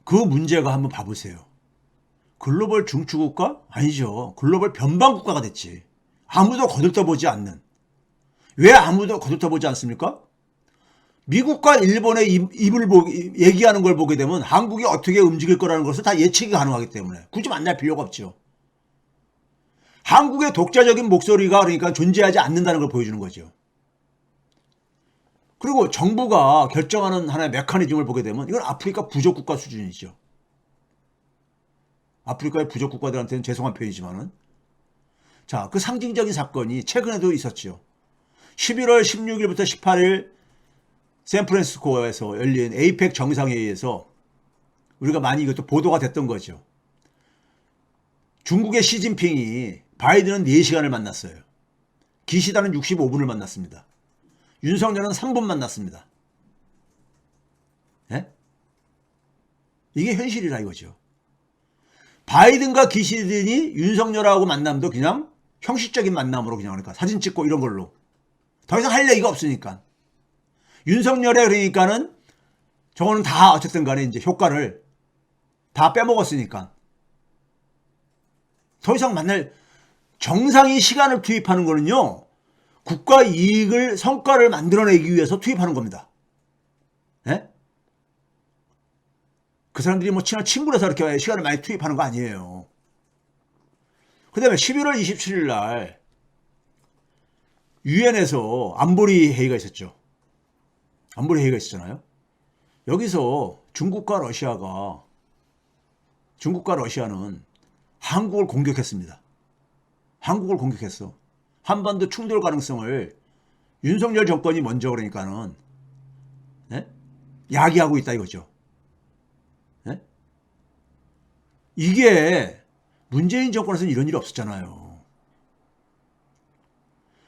그 문제가 한번 봐보세요. 글로벌 중추국가? 아니죠. 글로벌 변방국가가 됐지. 아무도 거들떠보지 않는. 왜 아무도 거들떠보지 않습니까? 미국과 일본의 얘기하는 걸 보게 되면 한국이 어떻게 움직일 거라는 것을 다 예측이 가능하기 때문에 굳이 만날 필요가 없죠. 한국의 독자적인 목소리가 그러니까 존재하지 않는다는 걸 보여주는 거죠. 그리고 정부가 결정하는 하나의 메커니즘을 보게 되면 이건 아프리카 부족국가 수준이죠. 아프리카의 부족국가들한테는 죄송한 표현이지만은. 자, 그 상징적인 사건이 최근에도 있었죠. 11월 16일부터 18일 샌프란시스코에서 열린 에이펙 정상회의에서 우리가 많이 이것도 보도가 됐던 거죠. 중국의 시진핑이 바이든은 4시간을 만났어요. 기시다는 65분을 만났습니다. 윤석열은 3분 만났습니다. 예? 이게 현실이라 이거죠. 바이든과 기시든이 윤석열하고 만남도 그냥 형식적인 만남으로 그냥 그러니까 사진 찍고 이런 걸로. 더 이상 할 얘기가 없으니까. 윤석열의 그러니까는 저거는 다 어쨌든 간에 이제 효과를 다 빼먹었으니까. 더 이상 만날 정상이 시간을 투입하는 거는요. 국가 이익을 성과를 만들어내기 위해서 투입하는 겁니다. 예? 그 사람들이 뭐 친한 친구라서 이렇게 시간을 많이 투입하는 거 아니에요. 그 다음에 11월 27일 날 유엔에서 안보리 회의가 있었죠. 안보리 회의가 있었잖아요. 여기서 중국과 러시아는 한국을 공격했습니다. 한국을 공격했어. 한반도 충돌 가능성을 윤석열 정권이 먼저 그러니까는 네? 야기하고 있다 이거죠. 네? 이게 문재인 정권에서는 이런 일이 없었잖아요.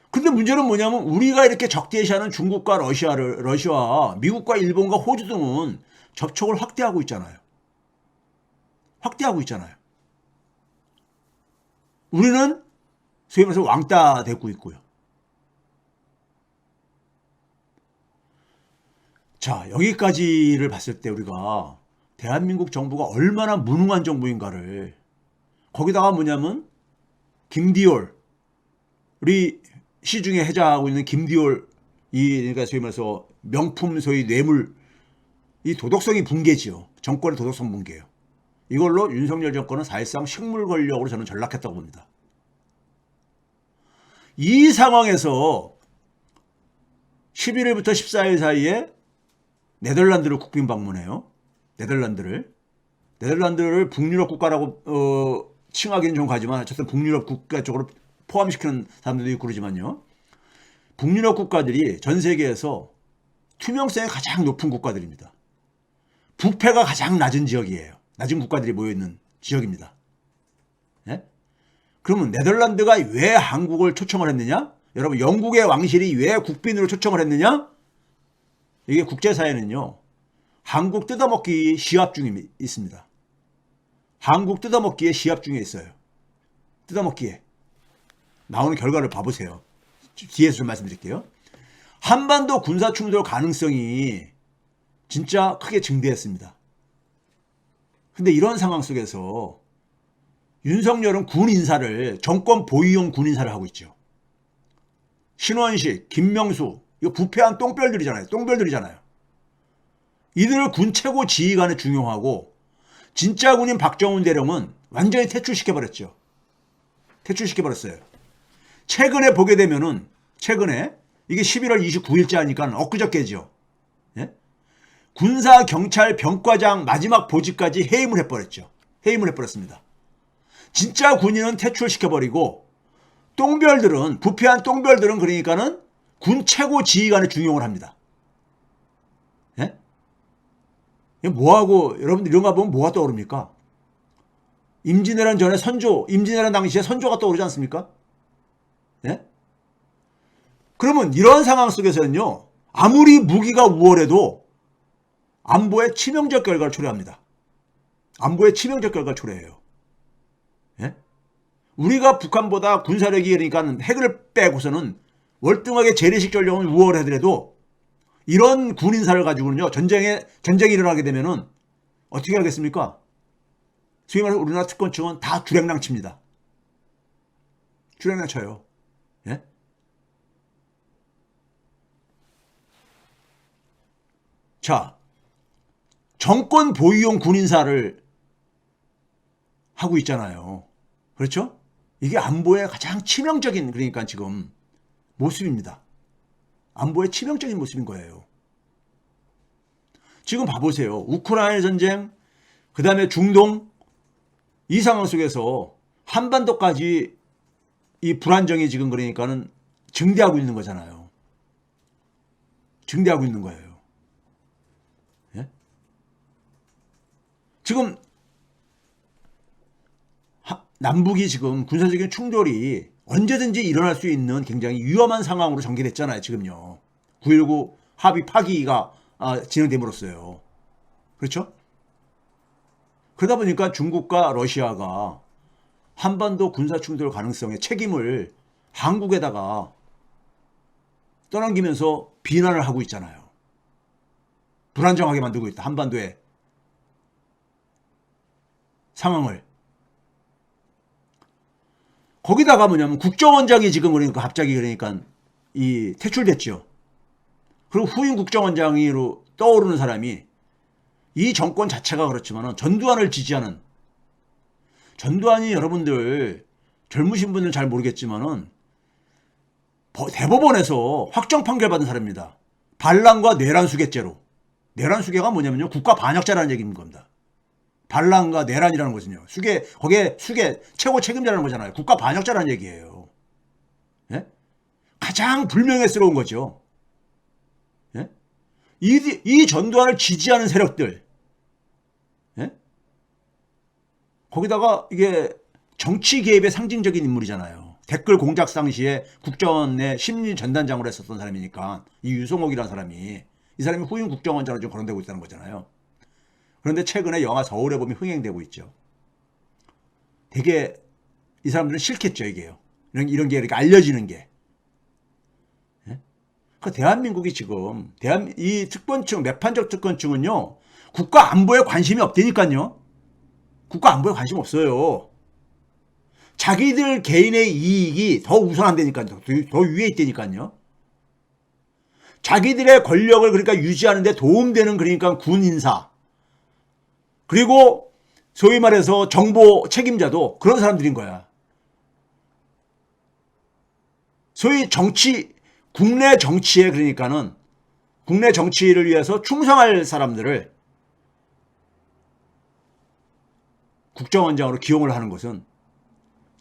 근데 문제는 뭐냐면 우리가 이렇게 적대시하는 중국과 러시아와 미국과 일본과 호주 등은 접촉을 확대하고 있잖아요. 확대하고 있잖아요. 우리는 소위 말해서 왕따 되고 있고요. 자, 여기까지를 봤을 때 우리가 대한민국 정부가 얼마나 무능한 정부인가를 거기다가 뭐냐면 김디올 우리 시중에 해자하고 있는 김디올 그러니까 소위 말해서 명품 소위 뇌물 이 도덕성이 붕괴지요. 정권의 도덕성 붕괴예요. 이걸로 윤석열 정권은 사실상 식물 권력으로 저는 전락했다고 봅니다. 이 상황에서 11일부터 14일 사이에 네덜란드를 국빈 방문해요. 네덜란드를 북유럽 국가라고 칭하기는 좀 가지만 어쨌든 북유럽 국가 쪽으로 포함시키는 사람들도 있고 그러지만요. 북유럽 국가들이 전 세계에서 투명성이 가장 높은 국가들입니다. 부패가 가장 낮은 지역이에요. 낮은 국가들이 모여있는 지역입니다. 네? 그러면 네덜란드가 왜 한국을 초청을 했느냐? 여러분 영국의 왕실이 왜 국빈으로 초청을 했느냐? 이게 국제사회는요. 한국 뜯어먹기 시합 중에 있습니다. 한국 뜯어먹기에 시합 중에 있어요. 뜯어먹기에. 나오는 결과를 봐보세요. 뒤에서 좀 말씀드릴게요. 한반도 군사충돌 가능성이 진짜 크게 증대했습니다. 근데 이런 상황 속에서 윤석열은 군 인사를 정권 보위용 군 인사를 하고 있죠. 신원식, 김명수 이거 부패한 똥별들이잖아요. 이들을 군 최고 지휘관에 중용하고 진짜 군인 박정훈 대령은 완전히 퇴출시켜버렸죠. 퇴출시켜버렸어요. 최근에 보게 되면은 이게 11월 29일째 하니까 엊그저께죠. 예? 군사 경찰 병과장 마지막 보직까지 해임을 해버렸죠. 해임을 해버렸습니다. 진짜 군인은 퇴출시켜버리고 똥별들은 부패한 똥별들은 그러니까는 군 최고 지휘관에 중용을 합니다. 예? 뭐하고 여러분들 이런 거 보면 뭐가 떠오릅니까? 임진왜란 전에 임진왜란 당시에 선조가 떠오르지 않습니까? 예? 그러면 이런 상황 속에서는요. 아무리 무기가 우월해도 안보에 치명적 결과를 초래합니다. 안보에 치명적 결과를 초래해요. 예? 우리가 북한보다 군사력이 그러니까 핵을 빼고서는 월등하게 재래식 전력은 우월하더라도 이런 군 인사를 가지고는요. 전쟁이 일어나게 되면은 어떻게 하겠습니까? 소위 말해서 우리나라 특권층은 다 주랭랑 칩니다. 주랭랑 쳐요. 예? 자, 정권 보유용 군인사를 하고 있잖아요. 그렇죠? 이게 안보의 가장 치명적인, 그러니까 지금 모습입니다. 안보의 치명적인 모습인 거예요. 지금 봐보세요. 우크라이나 전쟁, 그 다음에 중동, 이 상황 속에서 한반도까지 이 불안정이 지금 그러니까는 증대하고 있는 거잖아요. 증대하고 있는 거예요. 예? 지금 남북이 지금 군사적인 충돌이 언제든지 일어날 수 있는 굉장히 위험한 상황으로 전개됐잖아요. 지금요. 9.19 합의 파기가 진행됨으로써요. 그렇죠? 그러다 보니까 중국과 러시아가 한반도 군사 충돌 가능성의 책임을 한국에다가 떠넘기면서 비난을 하고 있잖아요. 불안정하게 만들고 있다. 한반도의 상황을. 거기다가 뭐냐면 국정원장이 지금 그러니까 갑자기 그러니까 이 퇴출됐죠. 그리고 후임 국정원장으로 떠오르는 사람이 이 정권 자체가 그렇지만은 전두환을 지지하는, 전두환이 여러분들 젊으신 분들은 잘 모르겠지만은 대법원에서 확정 판결 받은 사람입니다. 반란과 내란수괴죄로. 내란수괴가 뭐냐면요, 국가 반역자라는 얘기인 겁니다. 반란과 내란이라는 것은요, 거기에 수괴 최고 책임자라는 거잖아요. 국가 반역자라는 얘기예요. 예? 가장 불명예스러운 거죠. 예? 이 전두환을 지지하는 세력들, 예? 거기다가 이게 정치 개입의 상징적인 인물이잖아요. 댓글 공작 당시에 국정원 내 심리 전단장으로 했었던 사람이니까, 이 유성옥이라는 사람이, 이 사람이 후임 국정원장으로 좀 거론되고 있다는 거잖아요. 그런데 최근에 영화 서울의 봄이 흥행되고 있죠. 되게 이 사람들은 싫겠죠, 이게요. 이런 게 이렇게 알려지는 게. 예? 그 대한민국이 지금 이 특권층, 매판적 특권층은요, 국가 안보에 관심이 없다니까요. 국가 안보에 관심 없어요. 자기들 개인의 이익이 더 우선한다니까요. 더 위에 있다니까요. 자기들의 권력을 그러니까 유지하는 데 도움되는 그러니까 군 인사, 그리고 소위 말해서 정보 책임자도 그런 사람들인 거야. 소위 국내 정치에 그러니까는 국내 정치를 위해서 충성할 사람들을 국정원장으로 기용을 하는 것은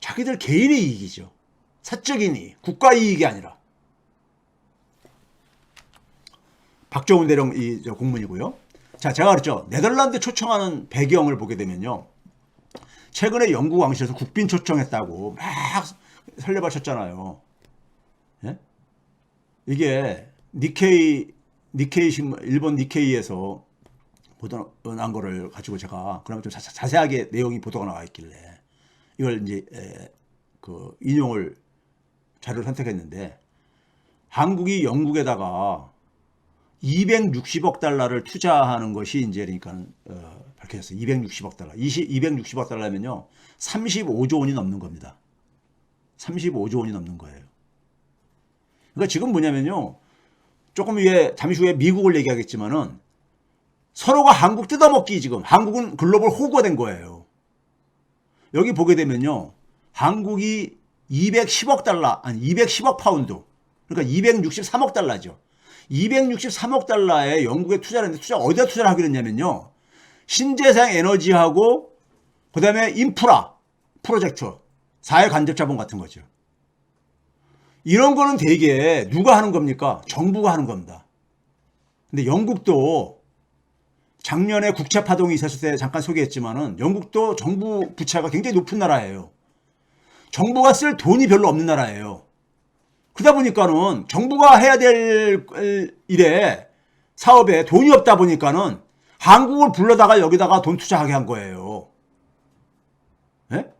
자기들 개인의 이익이죠. 사적인 이익, 국가 이익이 아니라. 박정훈 대령 공문이고요. 자, 제가 그랬죠. 네덜란드 초청하는 배경을 보게 되면요, 최근에 영국 왕실에서 국빈 초청했다고 막 설레발 쳤잖아요. 예? 이게 니케이 신문, 일본 니케이에서 보도한 거를 가지고 제가 그러면 좀 자세하게 내용이 보도가 나와 있길래 이걸 이제 인용을 자료를 선택했는데, 한국이 영국에다가 260억 달러를 투자하는 것이 이제 그러니까 밝혀졌어요. 260억 달러. 260억 달러면요, 35조 원이 넘는 겁니다. 35조 원이 넘는 거예요. 그러니까 지금 뭐냐면요, 조금 잠시 후에 미국을 얘기하겠지만은 서로가 한국 뜯어먹기, 지금 한국은 글로벌 호구가 된 거예요. 여기 보게 되면요, 한국이 210억 달러, 아니 210억 파운드, 그러니까 263억 달러죠. 263억 달러에 영국에 투자를 했는데, 어디다 투자를 하기로 했냐면요, 신재생 에너지하고 그 다음에 인프라 프로젝트, 사회 간접 자본 같은 거죠. 이런 거는 되게 누가 하는 겁니까? 정부가 하는 겁니다. 근데 영국도 작년에 국채 파동이 있었을 때 잠깐 소개했지만은, 영국도 정부 부채가 굉장히 높은 나라예요. 정부가 쓸 돈이 별로 없는 나라예요. 그러다 보니까는 정부가 해야 될 일에, 사업에 돈이 없다 보니까는 한국을 불러다가 여기다가 돈 투자하게 한 거예요. 예?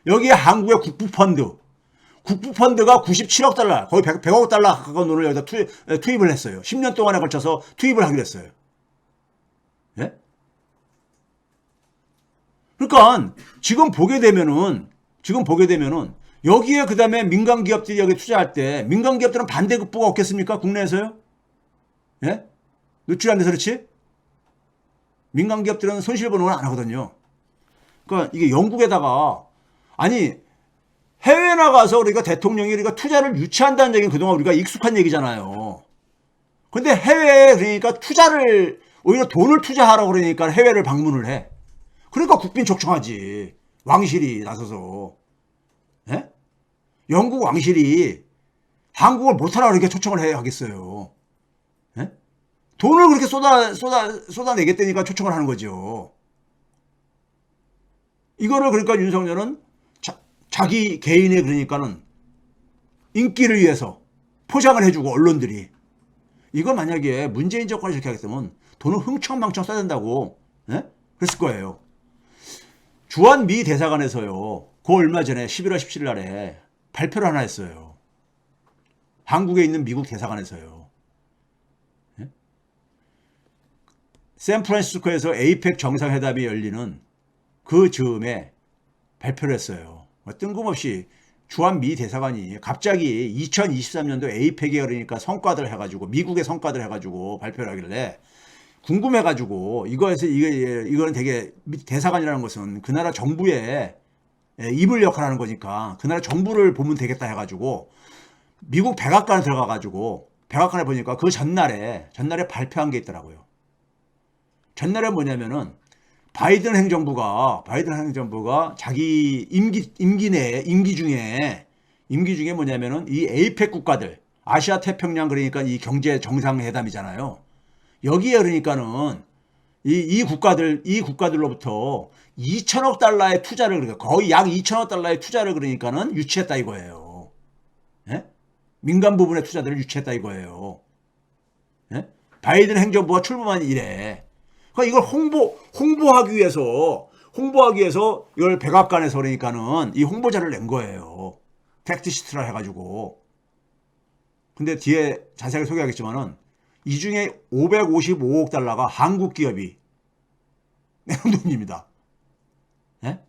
여기에 한국의 국부펀드가 97억 달러, 거의 100억 달러 가까운 돈을 여기다 투입을 했어요. 10년 동안에 걸쳐서 투입을 하기로 했어요. 예? 그러니까 지금 보게 되면은 여기에 그 다음에 민간 기업들이 여기 투자할 때 민간 기업들은 반대급부가 없겠습니까? 국내에서요? 예? 노출이 안 돼서 그렇지? 민간 기업들은 손실보는 건 안 하거든요. 그러니까 이게 영국에다가 아니 해외 나가서 우리가 대통령이 우리가 투자를 유치한다는 얘기는 그동안 우리가 익숙한 얘기잖아요. 근데 해외에 그러니까 투자를 오히려 돈을 투자하라고 그러니까 해외를 방문을 해. 그러니까 국빈 척청하지. 왕실이 나서서. 예? 영국 왕실이 한국을 못하라 그렇게 초청을 해야 하겠어요. 예? 돈을 그렇게 쏟아내겠다니까 초청을 하는 거죠. 이거를 그러니까 윤석열은 자기 개인의 그러니까는 인기를 위해서 포장을 해주고 언론들이 이거 만약에 문재인 정권이 이렇게 하겠다면 돈을 흥청망청 써야 된다고 예? 그랬을 거예요. 주한 미 대사관에서요. 그 얼마 전에 11월 17일 날에 발표를 하나 했어요. 한국에 있는 미국 대사관에서요. 예? 샌프란시스코에서 에이펙 정상회담이 열리는 그 즈음에 발표를 했어요. 뜬금없이 주한 미 대사관이 갑자기 2023년도 에이펙에 그러니까 성과들 해가지고 미국의 성과들 해가지고 발표를 하길래 궁금해가지고 이거는 되게 대사관이라는 것은 그 나라 정부의 이불 역할을 하는 거니까 그 나라 정부를 보면 되겠다 해가지고 미국 백악관에 들어가가지고 백악관에 보니까 그 전날에 발표한 게 있더라고요. 전날에 뭐냐면은 바이든 행정부가 자기 임기 중에 뭐냐면은 이 에이펙 국가들 아시아 태평양 그러니까 이 경제 정상회담이잖아요. 여기에 그러니까는 이 국가들로부터 2천억 달러의 투자를 그러니까 거의 약 2천억 달러의 투자를 그러니까는 유치했다 이거예요. 예? 민간 부분의 투자들을 유치했다 이거예요. 예? 바이든 행정부가 출범한 이래. 그러니까 이걸 홍보하기 위해서 이걸 백악관에서 그러니까는 이 홍보자를 낸 거예요. 팩트시트라 해가지고. 근데 뒤에 자세하게 소개하겠지만은 이 중에 555억 달러가 한국 기업이 낸 돈입니다. 예?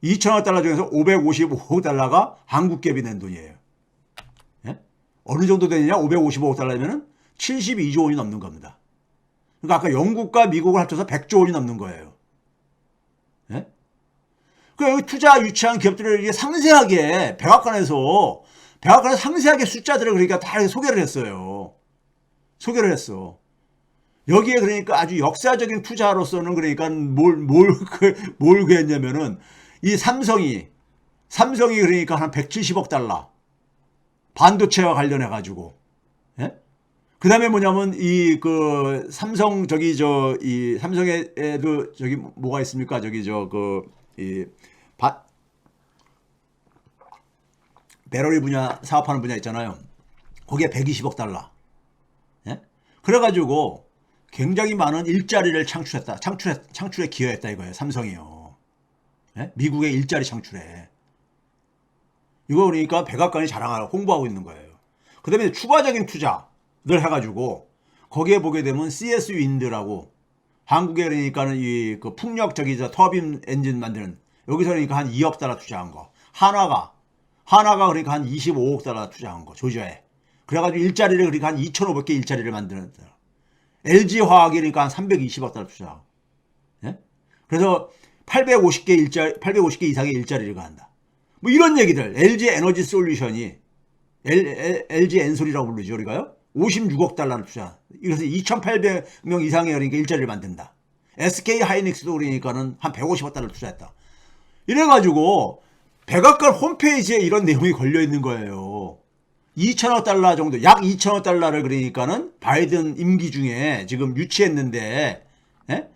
2천억 달러 중에서 555억 달러가 한국 기업이 낸 돈이에요. 예? 어느 정도 되느냐? 555억 달러면은 72조 원이 넘는 겁니다. 그러니까 아까 영국과 미국을 합쳐서 100조 원이 넘는 거예요. 예? 그 투자 유치한 기업들을 상세하게 백악관에서 상세하게 숫자들을 그러니까 다 소개를 했어요. 소개를 했어. 여기에 그러니까 아주 역사적인 투자로서는 그러니까 뭘 그랬냐면은 이 삼성이 그러니까 한 170억 달러 반도체와 관련해 가지고 예? 그 다음에 뭐냐면 이 그 삼성 이 삼성에도 저기 뭐가 있습니까? 저기 배터리 분야 사업하는 분야 있잖아요. 거기에 120억 달러. 예? 그래가지고 굉장히 많은 일자리를 창출에 기여했다 이거예요. 삼성이요. 예? 미국의 일자리 창출에. 이거 그러니까 백악관이 자랑하고 홍보하고 있는 거예요. 그 다음에 추가적인 투자를 해가지고 거기에 보게 되면 CS 윈드라고 한국에 그러니까는 이 그 풍력 터빈 엔진 만드는 여기서 그러니까 한 2억 달러 투자한 거. 한화가 그러니까 한 25억 달러 투자한 거. 조지아에. 그래가지고 일자리를 그러니까 한 2,500개 일자리를 만드는 LG화학이 그러니까 한 320억 달러 투자하고. 예? 그래서 850개 이상의 일자리를 가한다. 뭐 이런 얘기들. LG 에너지 솔루션이 LG 엔솔이라고 부르죠, 우리가요. 56억 달러를 투자. 그래서 2,800명 이상의 그러니까 일자리를 만든다. SK 하이닉스도 그러니까는 한 150억 달러를 투자했다. 이래가지고 백악관 홈페이지에 이런 내용이 걸려 있는 거예요. 2천억 달러 정도, 약 2천억 달러를 그러니까는 바이든 임기 중에 지금 유치했는데, 예?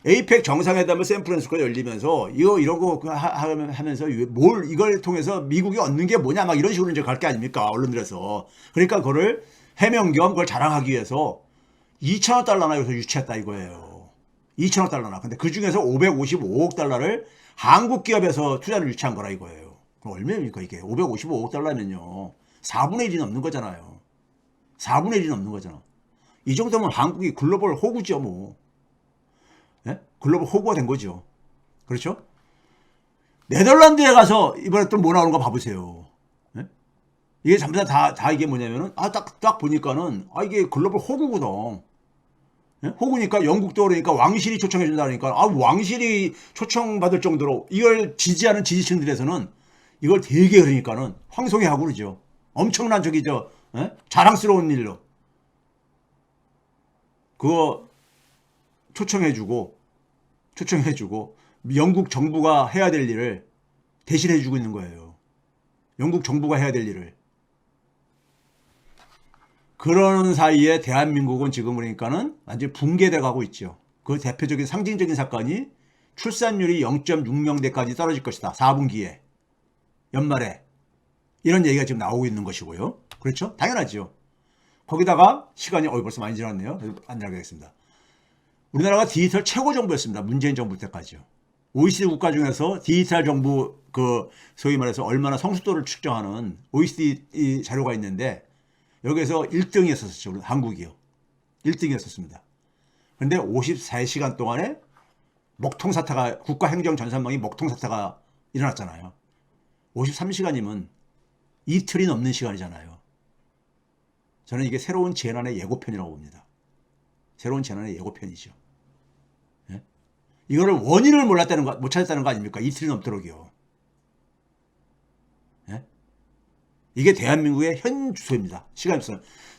에이펙 정상회담을 샌프란시스코에 열리면서 이런 거 하면서 이걸 통해서 미국이 얻는 게 뭐냐 막 이런 식으로 이제 갈 게 아닙니까 언론들에서. 그러니까 그거를 해명 겸 그걸 자랑하기 위해서 2천억 달러나 여기서 유치했다 이거예요. 2천억 달러나. 근데 그 중에서 555억 달러를 한국 기업에서 투자를 유치한 거라 이거예요. 그럼 얼마입니까 이게? 555억 달러면요. 4분의 1이 넘는 거잖아요. 4분의 1이 넘는 거잖아. 이 정도면 한국이 글로벌 호구죠 뭐. 글로벌 호구가 된 거죠. 그렇죠? 네덜란드에 가서 이번에 또 뭐 나오는 거 봐보세요. 예? 이게 전부 다 이게 뭐냐면은, 딱 보니까는, 이게 글로벌 호구구나. 예? 호구니까 영국도 그러니까 왕실이 초청해준다니까, 왕실이 초청받을 정도로 이걸 지지하는 지지층들에서는 이걸 되게 그러니까는 황송해하고 그러죠. 엄청난 자랑스러운 일로. 그거 초청해주고, 영국 정부가 해야 될 일을 대신해주고 있는 거예요. 영국 정부가 해야 될 일을. 그러는 사이에 대한민국은 지금 그러니까는 완전히 붕괴돼 가고 있죠. 그 대표적인 상징적인 사건이 출산율이 0.6명대까지 떨어질 것이다. 4분기에. 연말에. 이런 얘기가 지금 나오고 있는 것이고요. 그렇죠? 당연하죠. 거기다가 시간이 벌써 많이 지났네요. 안 나가겠습니다. 우리나라가 디지털 최고 정부였습니다. 문재인 정부 때까지요. OECD 국가 중에서 디지털 정부 소위 말해서 얼마나 성숙도를 측정하는 OECD 자료가 있는데 여기에서 1등이었었죠. 한국이요. 1등이었었습니다. 그런데 54시간 동안에 먹통사태가 국가행정전산망이 먹통사태가 일어났잖아요. 53시간이면 이틀이 넘는 시간이잖아요. 저는 이게 새로운 재난의 예고편이라고 봅니다. 새로운 재난의 예고편이죠. 예? 이거를 원인을 못 찾았다는 거 아닙니까? 이틀이 넘도록이요. 예? 이게 대한민국의 현 주소입니다. 시간 주소는.